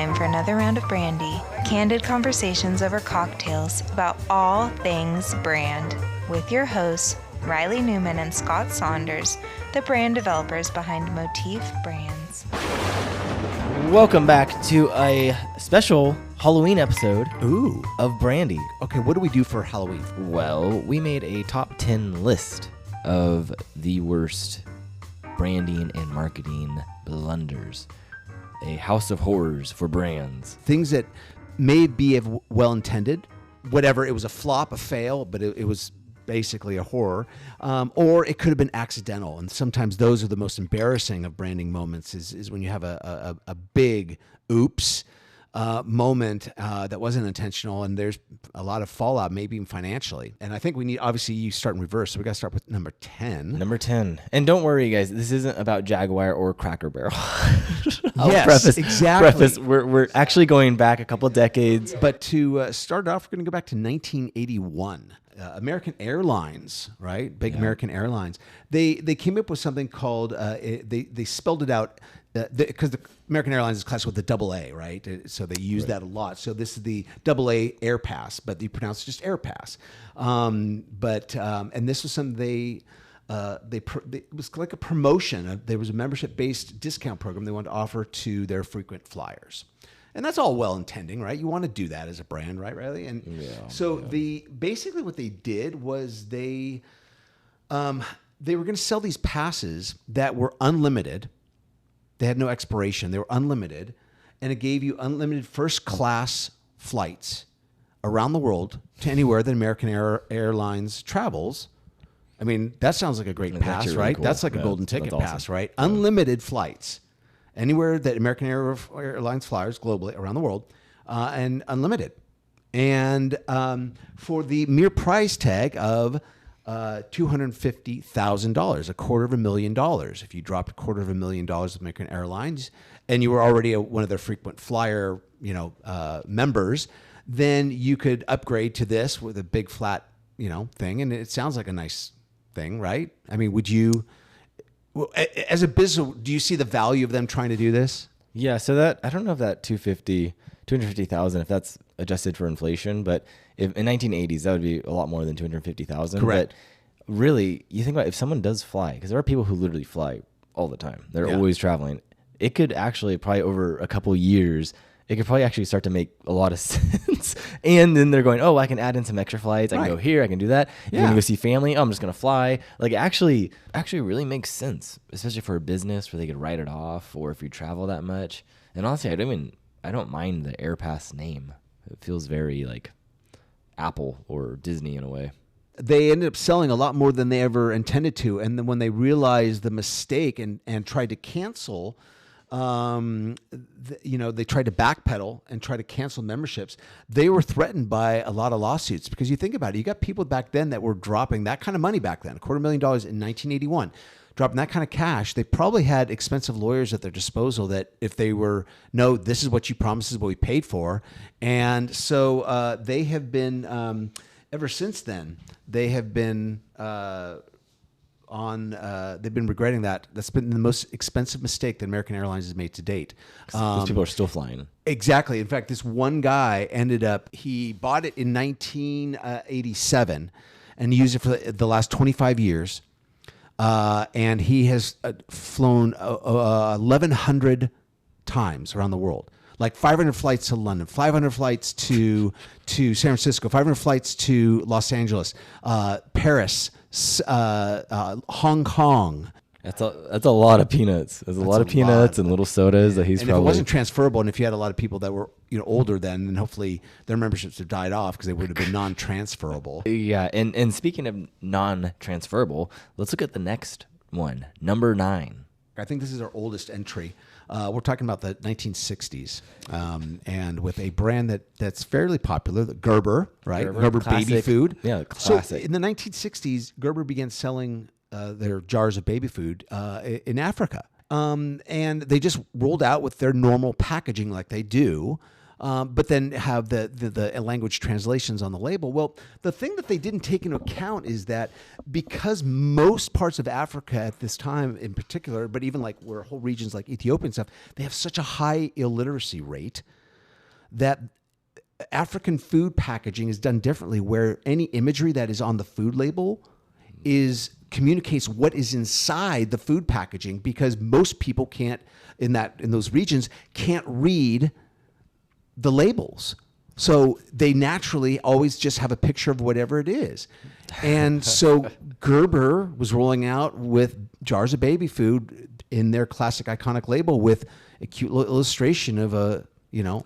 time for another round of Brandy. Candid conversations over cocktails about all things brand. With your hosts, Reilly Newman and Scott Saunders, the brand developers behind Motif Brands. Welcome back to a special Halloween episode of Brandy. Okay, what do we do for Halloween? Well, we made a top 10 list of the worst branding and marketing blunders. A house of horrors for brands. Things that may be well-intended, whatever, it was a flop, a fail, but it was basically a horror, or it could have been accidental. And sometimes those are the most embarrassing of branding moments is when you have a big oops moment that wasn't intentional, and there's a lot of fallout, maybe even financially. And I think we need, obviously, you start in reverse, so we got to start with number 10. Number 10. And don't worry, guys, this isn't about Jaguar or Cracker Barrel. Yes, exactly. We're actually going back a couple of decades. But to start off, we're going to go back to 1981. American Airlines, right? Big American Airlines. They came up with something called, they spelled it out, because the American Airlines is classed with the AA, right? So they use that a lot. So this is the AA Air Pass, but you pronounce it just Air Pass. And this was something it was like a promotion. There was a membership-based discount program they wanted to offer to their frequent flyers. And that's all well-intending, right? You want to do that as a brand, right, Reilly? And basically what they did was they were going to sell these passes that were unlimited. They had no expiration. They were unlimited, and it gave you unlimited first-class flights around the world to anywhere that American Airlines travels. I mean, that sounds like a great pass, really right? Cool. That's like a golden ticket pass, right? Yeah. Unlimited flights anywhere that American Airlines flies globally around the world, and unlimited. And for the mere price tag of $250,000, $250,000. If you dropped $250,000 with American Airlines and you were already one of their frequent flyer, members, then you could upgrade to this with a big flat, thing. And it sounds like a nice thing, right? I mean, would you, as a business, do you see the value of them trying to do this? Yeah. So I don't know if that 250,000, if that's adjusted for inflation, but if in 1980s, that would be a lot more than 250,000. Correct. But really, you think about if someone does fly, because there are people who literally fly all the time. They're always traveling. It could actually probably over a couple years, it could probably actually start to make a lot of sense. And then they're going, I can add in some extra flights. I can go here. I can do that. You're going to go see family. I'm just going to fly. Like actually really makes sense, especially for a business where they could write it off, or if you travel that much. And honestly, I don't mind the AirPass name. It feels very like Apple or Disney in a way. They ended up selling a lot more than they ever intended to. And then when they realized the mistake and tried to cancel, they tried to backpedal and try to cancel memberships. They were threatened by a lot of lawsuits, because you think about it, you got people back then that were dropping that kind of money back then, $250,000 in 1981. Dropping that kind of cash, they probably had expensive lawyers at their disposal that if they were, no, this is what you promised, this is what we paid for. And so they have been, ever since then, they have been they've been regretting that. That's been the most expensive mistake that American Airlines has made to date. Those people are still flying. Exactly. In fact, this one guy he bought it in 1987 and used it for the last 25 years. And he has flown 1,100 times around the world, like 500 flights to London, 500 flights to San Francisco, 500 flights to Los Angeles, Paris, Hong Kong. That's a lot of peanuts. There's a lot of peanuts and little sodas that he's and probably. If it wasn't transferable, and if you had a lot of people that were older then hopefully their memberships have died off because they would have been non-transferable. Yeah, and speaking of non-transferable, let's look at the next one, number 9. I think this is our oldest entry. We're talking about the 1960s, and with a brand that's fairly popular, the Gerber, right? Gerber baby food. Yeah, classic. So in the 1960s, Gerber began selling their jars of baby food in Africa. And they just rolled out with their normal packaging like they do. but then have the language translations on the label. Well, the thing that they didn't take into account is that because most parts of Africa at this time in particular, but even like where whole regions like Ethiopia and stuff, they have such a high illiteracy rate that African food packaging is done differently, where any imagery that is on the food label communicates what is inside the food packaging, because most people can't in those regions can't read the labels. So they naturally always just have a picture of whatever it is. And so Gerber was rolling out with jars of baby food in their classic iconic label with a cute little illustration of a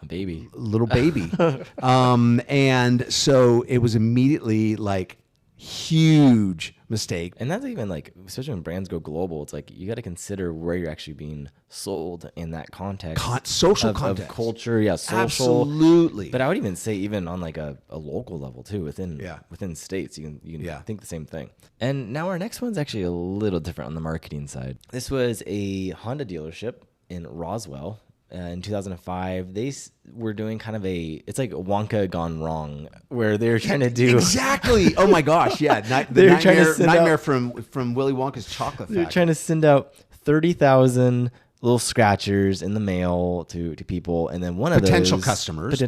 baby, little baby. And so it was immediately like huge mistake. And that's even like, especially when brands go global, it's like you got to consider where you're actually being sold in that context. Social of context. Of culture, yeah, social. Absolutely. But I would even say even on like a local level too, within states, you can think the same thing. And now our next one's actually a little different on the marketing side. This was a Honda dealership in Roswell. In 2005, they were doing kind of it's like Wonka gone wrong, where they're trying to do exactly. Oh my gosh, yeah, they're trying to send nightmare out, from Willy Wonka's Chocolate Factory. They're trying to send out 30,000 little scratchers in the mail to people, and then potential customers,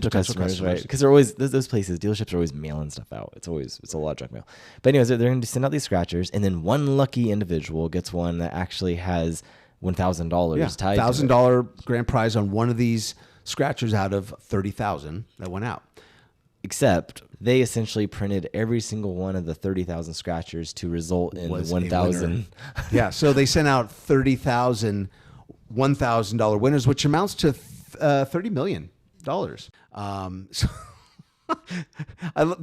right? Because they're always those places, dealerships are always mailing stuff out. It's a lot of junk mail. But anyways, they're going to send out these scratchers, and then one lucky individual gets one that actually has $1,000 tied $1,000 grand prize on one of these scratchers out of 30,000 that went out. Except they essentially printed every single one of the 30,000 scratchers to result in 1,000. Yeah, so they sent out 30,000 $1,000 winners, which amounts to $30 million. So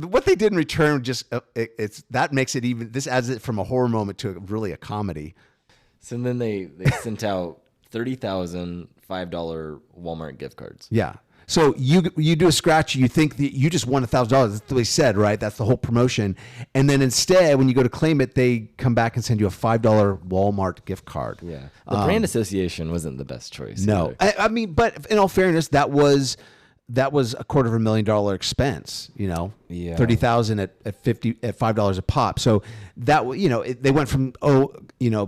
what they did in return that makes it even. This adds it from a horror moment to really a comedy. So then they sent out 30,000 $5 Walmart gift cards. Yeah. So you do a scratch, you think that you just won $1,000. That's what they said, right? That's the whole promotion. And then instead, when you go to claim it, they come back and send you a $5 Walmart gift card. Yeah. The brand association wasn't the best choice. No. I mean, but in all fairness, that was a $250,000 expense, Yeah. 30,000 at $5 a pop. So that, they went from,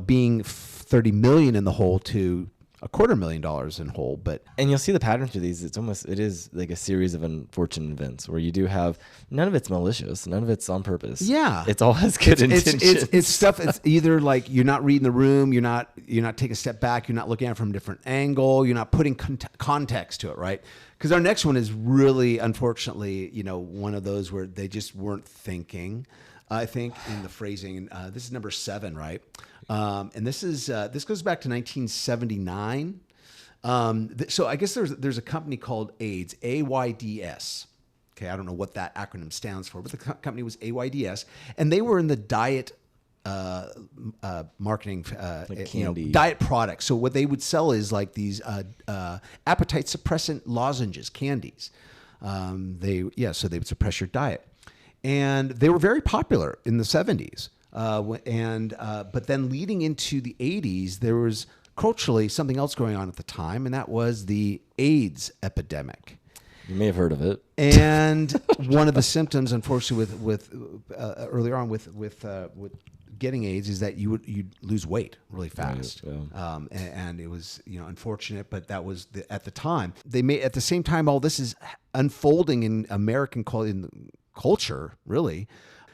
being 30 million in the hole to $250,000 in hole. And you'll see the pattern through these. It is like a series of unfortunate events where you do have, none of it's malicious, none of it's on purpose. Yeah. It's all has good intentions. It's stuff. It's either like you're not reading the room, you're not taking a step back, you're not looking at it from a different angle, you're not putting context to it, right? Because our next one is really, unfortunately, one of those where they just weren't thinking, I think, in the phrasing. This is number 7, right? And this goes back to 1979. So I guess there's a company called AIDS, AYDS. Okay, I don't know what that acronym stands for, but the company was AYDS, and they were in the diet marketing, like candy. Diet products. So what they would sell is like these appetite suppressant lozenges, candies. So they would suppress your diet, and they were very popular in the 70s. But then leading into the 80s, there was culturally something else going on at the time, and that was the AIDS epidemic. You may have heard of it. And one of the symptoms, unfortunately, with earlier on with getting AIDS is that you'd lose weight really fast. Right, yeah. And it was unfortunate, but that was at the time. At the same time all this is unfolding in American culture, really.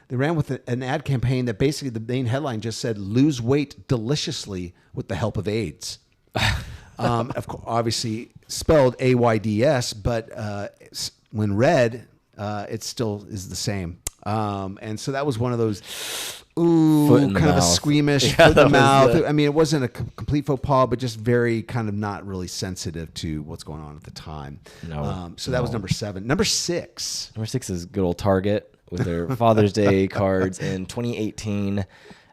They ran with an ad campaign that basically the main headline just said, "Lose weight deliciously with the help of AIDS." Of course, obviously spelled AYDS, but when read, it still is the same. And so that was one of those, kind of a squeamish foot in the mouth. I mean, it wasn't a complete faux pas, but just very kind of not really sensitive to what's going on at the time. No. So that was number 7. Number 6. Number 6 is good old Target with their Father's Day cards in 2018. They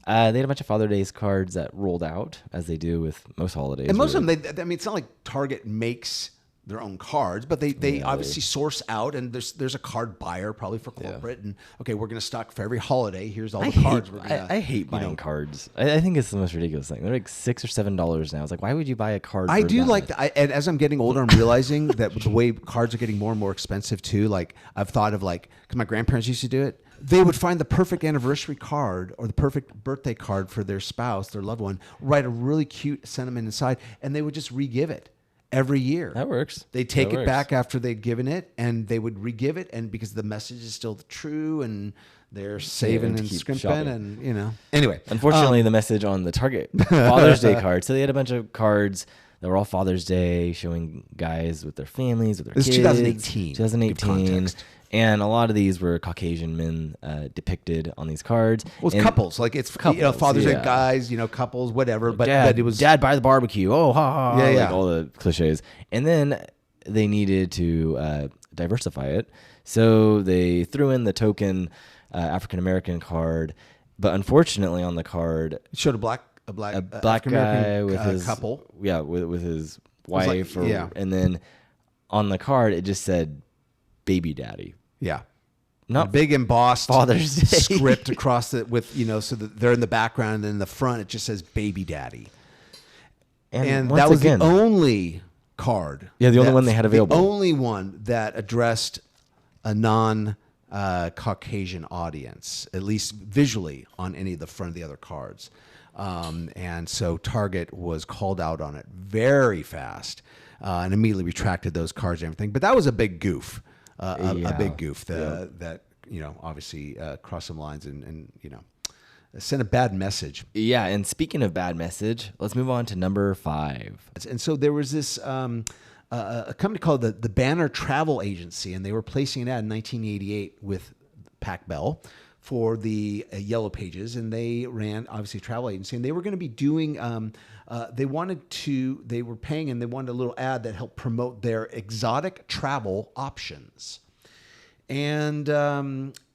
had a bunch of Father's Day cards that rolled out, as they do with most holidays. And most of them, it's not like Target makes their own cards, but they obviously source out, and there's a card buyer probably for corporate, and okay, we're going to stock for every holiday. Here's all the cards. I hate buying cards. I think it's the most ridiculous thing. They're like $6 or $7 now. It's like, why would you buy a card? I do like that. And as I'm getting older, I'm realizing that the way cards are getting more and more expensive too. Like I've thought of like, because my grandparents used to do it. They would find the perfect anniversary card or the perfect birthday card for their spouse, their loved one, write a really cute sentiment inside, and they would just re-give it every year. That works. They'd take it back after they'd given it, and they would re-give it, and because the message is still true, and they're saving and scrimping, and Anyway, unfortunately, the message on the Target Father's Day card. So they had a bunch of cards that were all Father's Day, showing guys with their families, with their kids. This is 2018. 2018. And a lot of these were Caucasian men depicted on these cards. Well, it's couples. Like it's couples, Father's Day guys, couples, whatever. But it was Dad by the barbecue. Oh, ha, ha. Yeah. Like all the cliches. And then they needed to diversify it. So they threw in the token African-American card. But unfortunately on the card... It showed a black guy with his couple. Yeah, with his wife. And then on the card, it just said baby daddy. Yeah. Not a big embossed Father's Day script across it with, so that they're in the background, and then in the front it just says baby daddy. And that was the only card. Yeah, the only one they had available. The only one that addressed a non-Caucasian audience, at least visually, on any of the front of the other cards. And so Target was called out on it very fast and immediately retracted those cards and everything. But that was a big goof. A big goof that obviously crossed some lines and sent a bad message. Yeah, and speaking of bad message, let's move on to number 5. And so there was this a company called the Banner Travel Agency, and they were placing an ad in 1988 with Pac Bell for the Yellow Pages, and they ran obviously a travel agency, and they were going to be doing. They were paying, and they wanted a little ad that helped promote their exotic travel options. And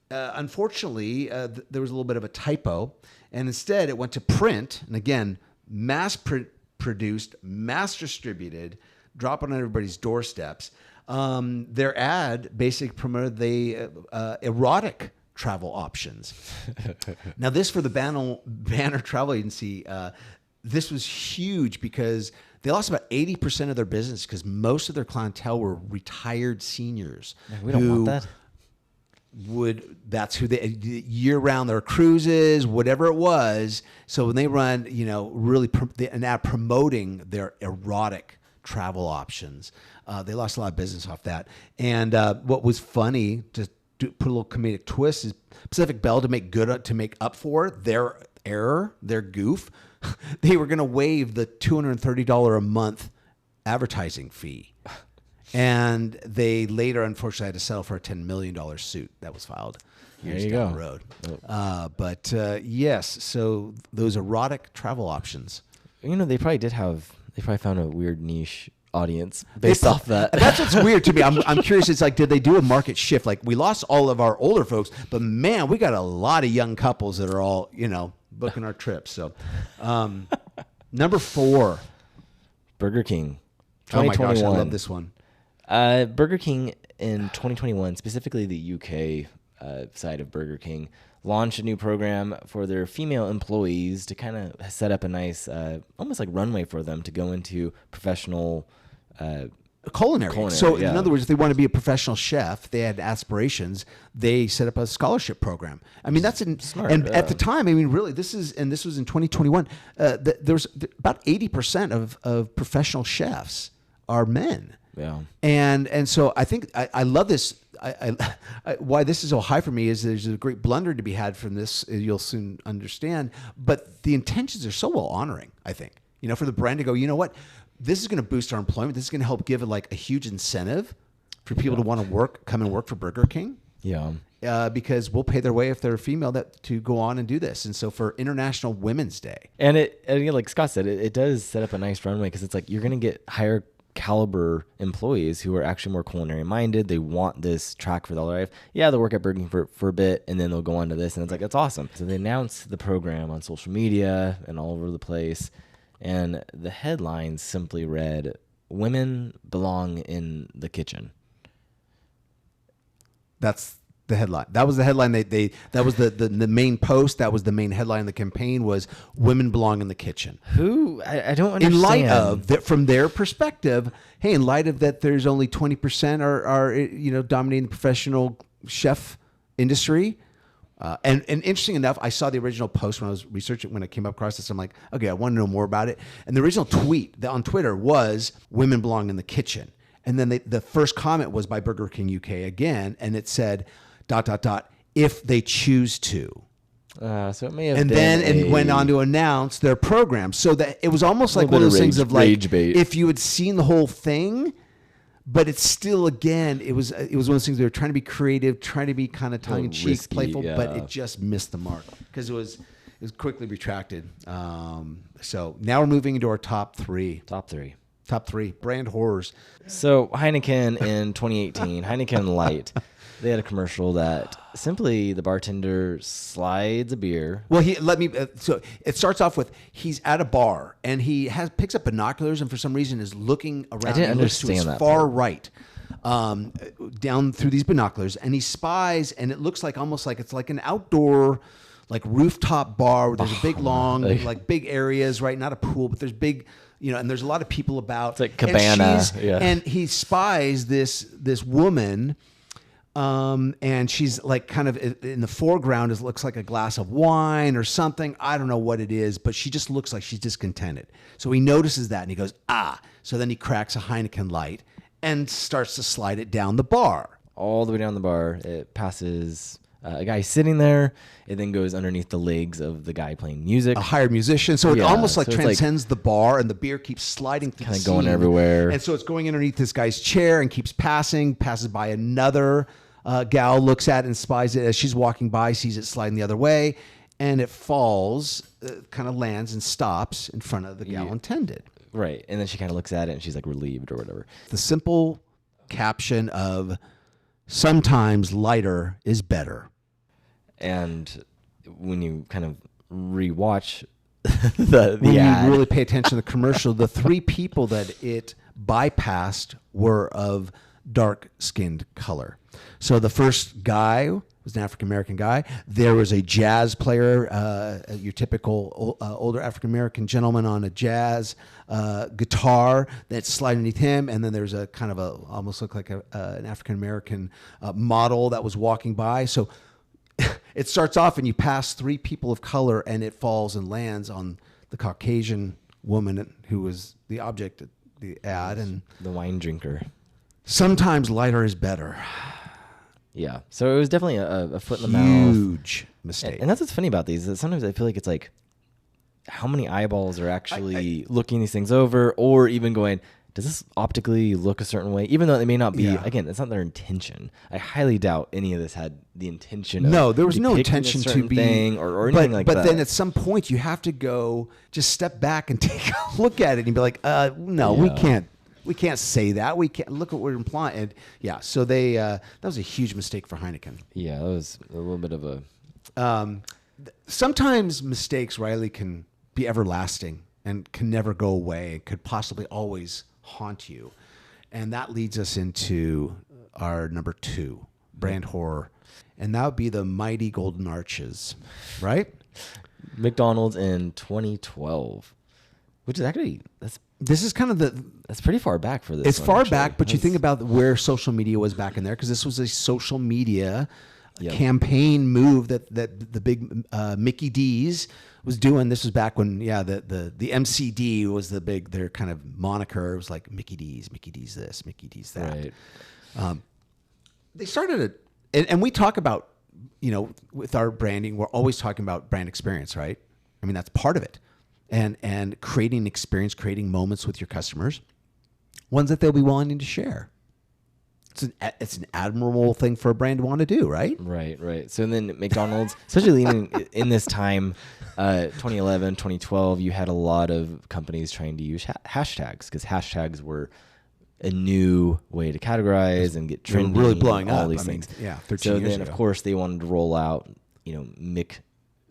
unfortunately, there was a little bit of a typo, and instead it went to print, and again, mass-produced, mass-distributed, dropping on everybody's doorsteps. Their ad basically promoted the erotic travel options. Now, this for the Banner Travel Agency, this was huge because they lost about 80% of their business because most of their clientele were retired seniors. We don't want that. That's who they year round, their cruises, whatever it was. So when they run, really an ad promoting their erotic travel options, they lost a lot of business off that. And what was funny, to put a little comedic twist, is Pacific Bell to make up for their error, their goof. They were going to waive the $230 a month advertising fee. And they later, unfortunately, had to settle for a $10 million suit that was filed years down the road. But yes, so those erotic travel options. They probably found a weird niche audience based off that. That's what's weird to me. I'm curious. It's like, did they do a market shift? Like, we lost all of our older folks, but man, we got a lot of young couples that are all, booking our trips. So, number 4, Burger King. Oh my gosh, I love this one. Burger King in 2021, specifically the UK side of Burger King, launched a new program for their female employees to kind of set up a nice, almost like runway for them to go into professional culinary. So in other words, if they want to be a professional chef, they had aspirations, they set up a scholarship program. I mean, that's smart. And at the time, really, this was in 2021, there was about 80% of professional chefs are men. Yeah. And so I think I love this. I why this is so high for me is there's a great blunder to be had from this. You'll soon understand. But the intentions are so well honoring, I think. For the brand to go, you know what? This is going to boost our employment. This is going to help give a huge incentive for people to want to come and work for Burger King. Yeah. Because we'll pay their way if they're female to go on and do this. And so for International Women's Day. And like Scott said, it does set up a nice runway because it's like you're going to get higher caliber employees who are actually more culinary minded. They want this track for their life. Yeah, they'll work at Burger King for a bit and then they'll go on to this, and it's like, that's awesome. So they announced the program on social media and all over the place, and the headline simply read, women belong in the kitchen. That's the headline. That was the headline. That was the main post. That was the main headline of the campaign was women belong in the kitchen. Who I don't understand. In light of that, from their perspective, hey, in light of that, there's only 20% are dominating the professional chef industry. And interesting enough, I saw the original post when I was researching, when I came across this. I'm like, okay, I want to know more about it. And the original tweet on Twitter was women belong in the kitchen. And then the first comment was by Burger King UK again. And it said, ... if they choose to. So it may have and been then it went on to announce their program. So that it was almost like one of those things of like, if you had seen the whole thing, but it's still, again, it was one of those things they were trying to be creative, trying to be kind of tongue in cheek, playful, but it just missed the mark because it was quickly retracted. So now we're moving into our top three. Top three brand horrors. So Heineken in 2018, Heineken Light. They had a commercial that simply the bartender slides a beer. Well, so it starts off with he's at a bar and he picks up binoculars and for some reason is looking around. I didn't understand that far right, down through these binoculars, and he spies, and it looks like almost like it's like an outdoor, like rooftop bar where there's a big long, like big areas, right? Not a pool, but there's big. And there's a lot of people about. It's like cabana. And he spies this woman. And she's like kind of in the foreground. It looks like a glass of wine or something. I don't know what it is, but she just looks like she's discontented. So he notices that and he goes, So then he cracks a Heineken Light and starts to slide it down the bar. All the way down the bar. It passes a guy sitting there. It then goes underneath the legs of the guy playing music. A hired musician. So it almost like transcends the bar, and the beer keeps sliding through the scene. Kind of going everywhere. And so it's going underneath this guy's chair and keeps passes by another gal, looks at it and spies it as she's walking by, sees it sliding the other way, and it falls, kind of lands and stops in front of the gal intended. Right. And then she kind of looks at it and she's like relieved or whatever. The simple caption of sometimes lighter is better. And when you kind of rewatch the when ad, you really pay attention to the commercial, the three people that it bypassed were of dark-skinned color. So the first guy was an African-American guy. There was a jazz player, your typical older African-American gentleman on a jazz guitar that's sliding underneath him. And then there's a kind of almost looked like an African-American model that was walking by. So it starts off and you pass three people of color and it falls and lands on the Caucasian woman who was the object of the ad. And the wine drinker. Sometimes lighter is better. Yeah. So it was definitely a foot in the mouth. Huge mistake. And that's what's funny about these. Is sometimes I feel like it's like how many eyeballs are actually looking these things over or even going, does this optically look a certain way? Even though it may not be, again, it's not their intention. I highly doubt any of this had the intention of no, there was no intention to be thing or anything like that. But then at some point you have to go, just step back and take a look at it and be like, no, we can't. We can't say that. We can't look at what we're implying. And so that was a huge mistake for Heineken. Yeah, that was a little bit of a. Sometimes mistakes, Reilly, can be everlasting and can never go away and could possibly always haunt you. And that leads us into our number 2 brand horror, and that would be the Mighty Golden Arches, right? McDonald's in 2012, which is actually This is kind of that's pretty far back for this. It's far back, but you think about where social media was back in there, because this was a social media campaign move that the big Mickey D's was doing. This was back when the MCD was their kind of moniker. It was like Mickey D's this, Mickey D's that. Right. They started and we talk about, with our branding, we're always talking about brand experience, right? I mean, that's part of it. And creating experience, creating moments with your customers, ones that they'll be wanting to share. It's an admirable thing for a brand to want to do, right? Right. So then McDonald's, especially in this time, 2011, 2012, you had a lot of companies trying to use hashtags, because hashtags were a new way to categorize and get trending. Really blowing all up. these things. 13 so years then, ago. Of course, they wanted to roll out,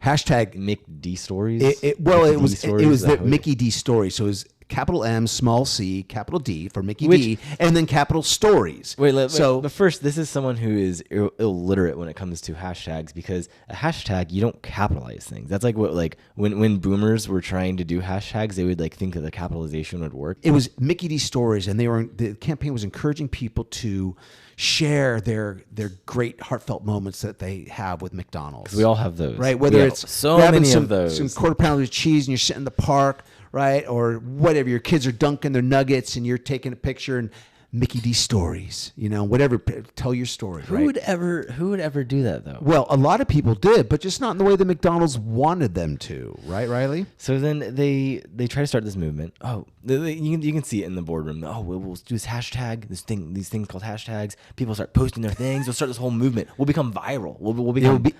Hashtag Mick D stories. It was the Mickey D story. So it was capital M, small c, capital D for Mickey D, and then capital Stories. Wait, but first, this is someone who is illiterate when it comes to hashtags, because a hashtag, you don't capitalize things. That's like when boomers were trying to do hashtags, they would think that the capitalization would work. It was Mickey D Stories, and the campaign was encouraging people to share their great heartfelt moments that they have with McDonald's. 'Cause we all have those, right? Whether it's so many of those, some quarter pounder with cheese, and you're sitting in the park, right, or whatever. Your kids are dunking their nuggets, and you're taking a picture and Mickey D Stories, whatever. Tell your story. Who would ever do that though? Well, a lot of people did, but just not in the way that McDonald's wanted them to, right, Reilly? So then they try to start this movement. Oh, you can see it in the boardroom. Oh, we'll do this hashtag, these things called hashtags. People start posting their things. We'll start this whole movement. We'll become viral.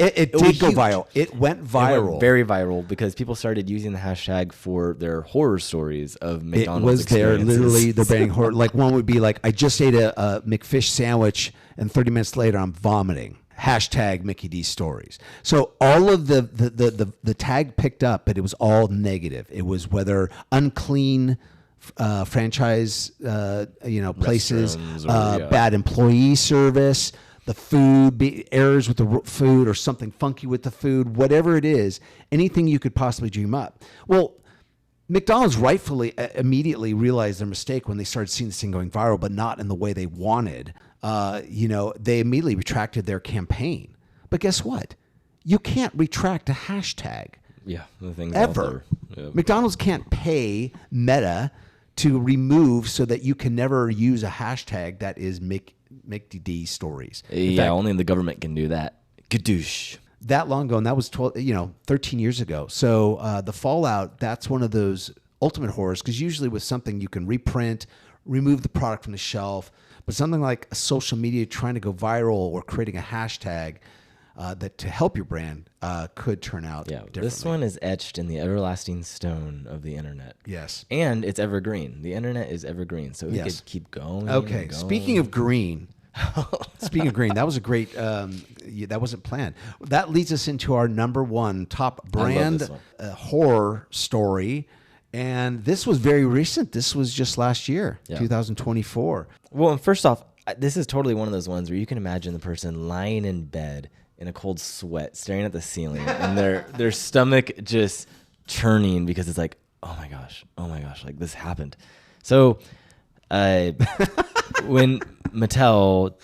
It did go viral. It went viral. It went very viral because people started using the hashtag for their horror stories of McDonald's. It was literally the bang horror. Like one would be like, I just ate a McFish sandwich, and 30 minutes later I'm vomiting. Hashtag Mickey D Stories. So all of the tag picked up, but it was all negative. It was whether unclean franchise places, bad employee service, the food, errors with the food, or something funky with the food, whatever it is, anything you could possibly dream up. Well, McDonald's rightfully immediately realized their mistake when they started seeing this thing going viral, but not in the way they wanted. They immediately retracted their campaign. But guess what? You can't retract a hashtag. Yeah, the thing's ever. Yeah. McDonald's can't pay Meta to remove so that you can never use a hashtag that is Mickey D Stories. Only the government can do that. Gadoosh. That long ago, and that was 13 years ago. So the fallout, that's one of those ultimate horrors, because usually with something you can reprint, remove the product from the shelf, but something like a social media trying to go viral or creating a hashtag that to help your brand could turn out differently. This one is etched in the everlasting stone of the internet. Yes. And it's evergreen. The internet is evergreen, so we could keep going. Okay, speaking of green... that was a great, that wasn't planned. That leads us into our number one top brand horror story. And this was very recent. This was just last year, 2024. Well, and first off, this is totally one of those ones where you can imagine the person lying in bed in a cold sweat, staring at the ceiling, and their stomach just churning because it's like, oh my gosh, like this happened. So, when Mattel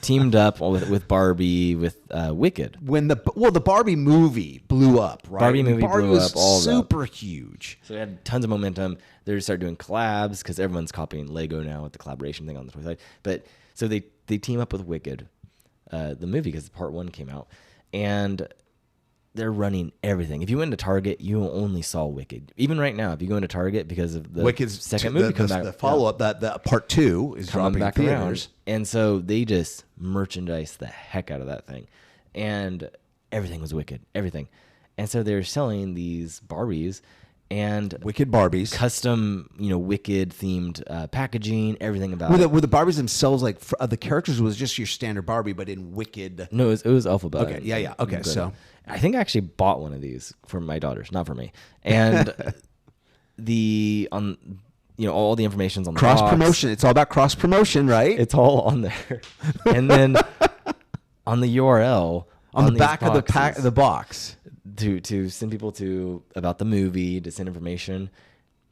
teamed up with Barbie with Wicked. When the Barbie movie blew up, right? Barbie blew up, all super huge. So it had tons of momentum. They started doing collabs because everyone's copying Lego now with the collaboration thing on the toy side. But so they team up with Wicked, the movie, because part one came out, and they're running everything. If you went to Target, you only saw Wicked. Even right now, if you go into Target, because of the Wicked's second movie come back, the follow-up, that part two is coming dropping back in around. theaters. And so they just merchandise the heck out of that thing. And everything was Wicked, everything. And so they're selling these Barbies and Wicked Barbies, custom, Wicked themed packaging, everything about it. Were the Barbies themselves the characters was just your standard Barbie, but in Wicked? No, it was Alphabet. Okay, yeah. Okay, so I think I actually bought one of these for my daughters, not for me. And all the information's on the cross box. Promotion. It's all about cross promotion, right? It's all on there. And then on the URL on the back of the box to send people to about the movie, to send information,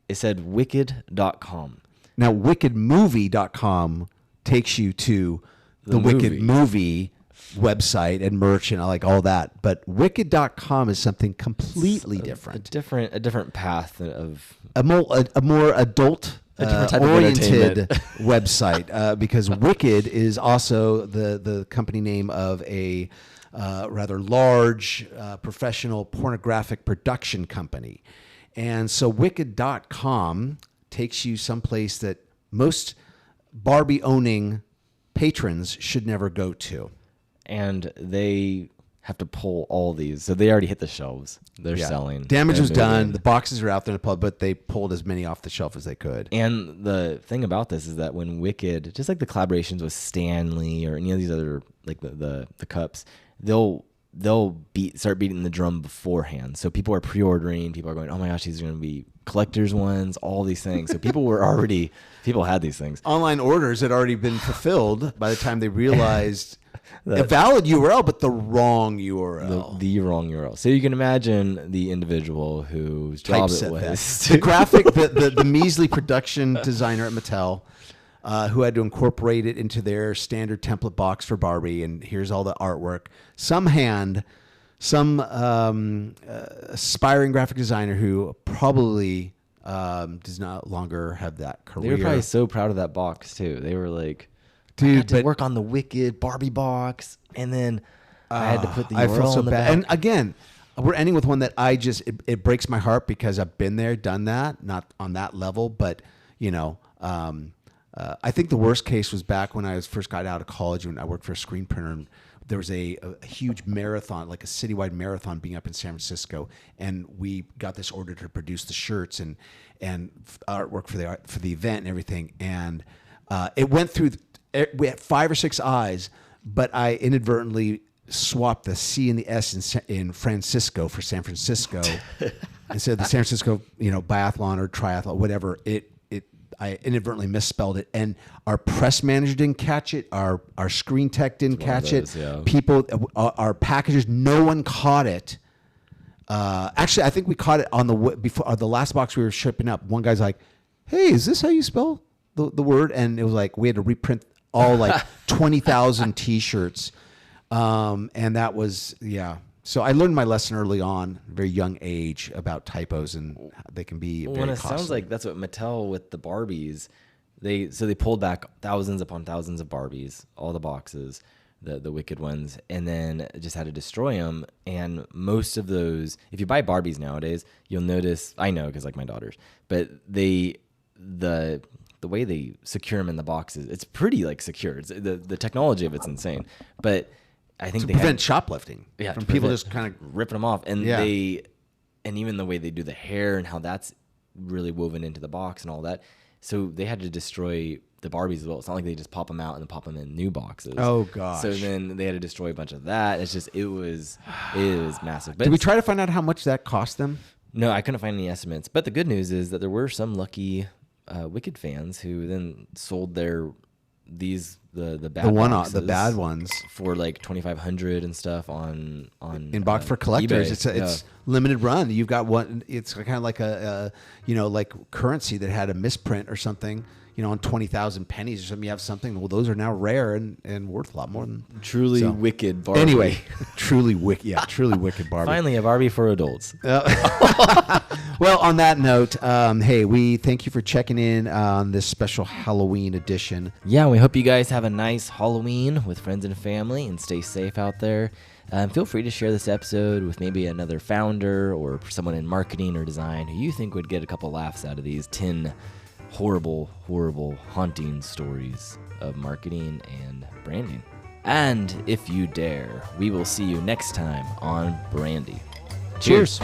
it said wicked.com. Now wickedmovie.com takes you to the Wicked movie website and merch and like all that, but wicked.com is something completely different. A different path of a more adult oriented website, because Wicked is also the company name of a rather large professional pornographic production company. And so wicked.com takes you someplace that most Barbie owning patrons should never go to. And they have to pull all these. So they already hit the shelves. They're selling. Damage was done. The boxes are out there in the pub, but they pulled as many off the shelf as they could. And the thing about this is that when Wicked, just like the collaborations with Stanley or any of these other, like the cups, they'll they'll start beating the drum beforehand. So people are pre-ordering. People are going, oh my gosh, these are going to be collector's ones, all these things. So people had these things. Online orders had already been fulfilled by the time they realized a valid URL, but the wrong URL. The wrong URL. So you can imagine the individual whose job it was. The graphic, the measly production designer at Mattel, who had to incorporate it into their standard template box for Barbie. And here's all the artwork. Some aspiring graphic designer who probably does not longer have that career. They were probably so proud of that box too. They were like, dude, I had to work on the Wicked Barbie box, and then I had to put the URL I feel so on the bad. back. And again, we're ending with one that it breaks my heart because I've been there, done that, not on that level, but I think the worst case was back when I first got out of college and I worked for a screen printer, and there was a huge marathon, like a citywide marathon being up in San Francisco, and we got this order to produce the shirts and artwork for the event and everything, and it went through. We had 5 or 6 I's, but I inadvertently swapped the C and the S in Francisco for San Francisco instead of the San Francisco, biathlon or triathlon, whatever. I inadvertently misspelled it, and our press manager didn't catch it. Our screen tech didn't catch it. Yeah. People, our packagers, no one caught it. Actually, I think we caught it on the last box we were shipping up. One guy's like, "Hey, is this how you spell the word?" And it was like we had to reprint all like 20,000 T-shirts, and that was So I learned my lesson early on, very young age, about typos, and they can be very costly. Sounds like that's what Mattel with the Barbies, they pulled back thousands upon thousands of Barbies, all the boxes, the Wicked ones, and then just had to destroy them. And most of those, if you buy Barbies nowadays, you'll notice, I know because like my daughters, but the way they secure them in the boxes, it's pretty like secure. It's, the technology of it's insane, but I think they prevent shoplifting. Yeah, from people just kind of ripping them off, and and even the way they do the hair and how that's really woven into the box and all that. So they had to destroy the Barbies as well. It's not like they just pop them out and then pop them in new boxes. Oh gosh! So then they had to destroy a bunch of that. It's just it was massive. But did we try to find out how much that cost them? No, I couldn't find any estimates. But the good news is that there were some lucky Wicked fans who then sold the bad ones for like $2,500 and stuff on in box for collectors. eBay. It's limited run. You've got one. It's kind of like like currency that had a misprint or something. On 20,000 pennies or something. You have something. Well, those are now rare and worth a lot more than truly wicked Barbie. Anyway, truly wicked. Yeah, truly wicked Barbie. Finally, a Barbie for adults. Well, on that note, hey, we thank you for checking in on this special Halloween edition. Yeah, we hope you guys have a nice Halloween with friends and family and stay safe out there. Feel free to share this episode with maybe another founder or someone in marketing or design who you think would get a couple laughs out of these 10 horrible, haunting stories of marketing and branding. And if you dare, we will see you next time on Brandy. Cheers.